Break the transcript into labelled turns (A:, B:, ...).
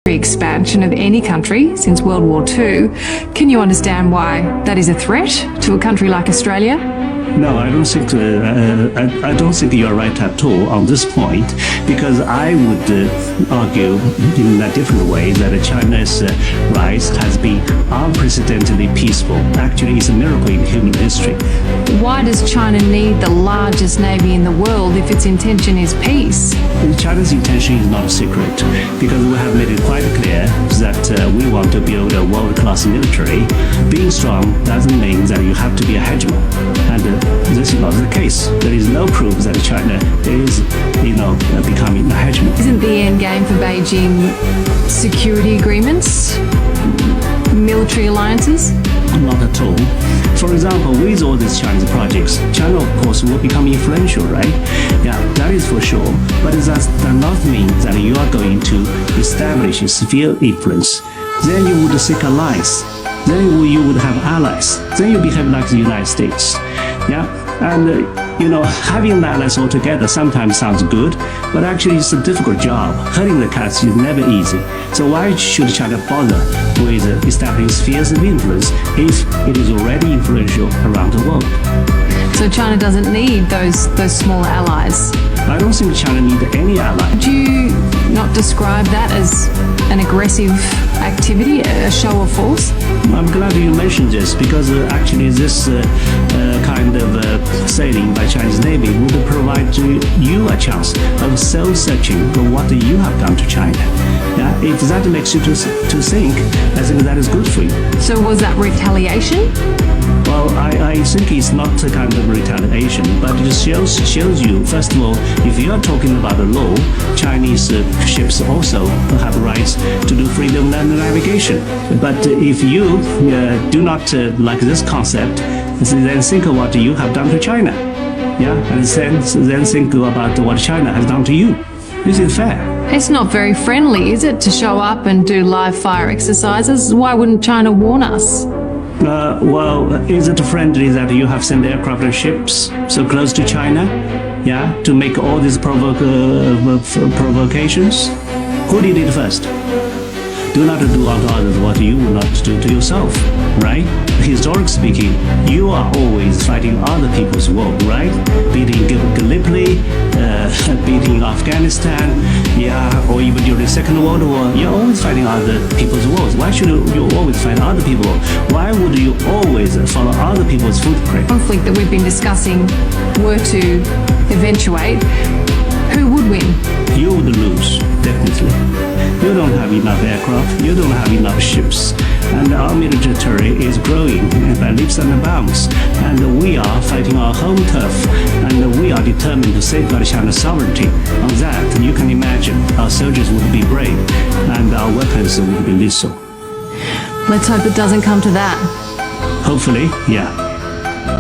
A: expansion of any country since World War II. Can you understand why that is a threat to a country like Australia?
B: No, I don't think you're right at all on this point, because I would argue in a different way that China's rise has been unprecedentedly peaceful. Actually, it's a miracle in human history.
A: Why does China need the largest navy in the world if its intention is peace?
B: China's intention is not a secret, because we have made it quite clear that we want to build a world-class military. Being strong doesn't mean that you have to be a hegemon, and this is not the case. There is no proof that China is, becoming a hegemon.
A: Isn't the end game for Beijing security agreements, military alliances?
B: Not at all. For example, with all these Chinese projects, China, of course, will become influential, right? Yeah, that is for sure. But that does not mean that you are going to establish a sphere influence. Then you would seek allies. Then you would have allies. Then you behave like the United States. Yeah, and having allies all together sometimes sounds good, but actually it's a difficult job. Herding the cats is never easy. So why should China bother with establishing spheres of influence if it is already influential around the world?
A: So China doesn't need those smaller allies?
B: I don't think China needs any ally.
A: Do you not describe that as an aggressive activity, a show of force?
B: I'm glad you mentioned this, because actually this kind of sailing by Chinese Navy would provide you a chance of soul-searching for what you have done to China. Yeah, if that makes you to think, I think that is good for you.
A: So was that retaliation?
B: Well, I think it's not a kind of retaliation, but it shows you, first of all, if you are talking about the law, Chinese ships also have rights to do freedom of navigation. But if you do not like this concept, then think of what you have done to China. Yeah, and then think about what China has done to you. This is fair.
A: It's not very friendly, is it, to show up and do live fire exercises? Why wouldn't China warn us?
B: Well, is it friendly that you have sent aircraft and ships so close to China? Yeah, to make all these provocations? Who did it first? Do not do unto others what you will not do to yourself, right? Historically speaking, you are always fighting other people's war, right? Beating Gallipoli, beating Afghanistan, yeah, or even during the Second World War, you're always fighting other people's wars. Why should you always fight other people's wars? Why would you always follow other people's footprint?
A: Conflict that we've been discussing were to eventuate, who would win?
B: You would lose, definitely. You don't have enough aircraft, you don't have enough ships, and our military is growing by leaps and bounds, and we are fighting our home turf, and we are determined to safeguard China's sovereignty. On that, you can imagine our soldiers would be brave, and our weapons would be lethal.
A: Let's hope it doesn't come to that.
B: Hopefully, yeah.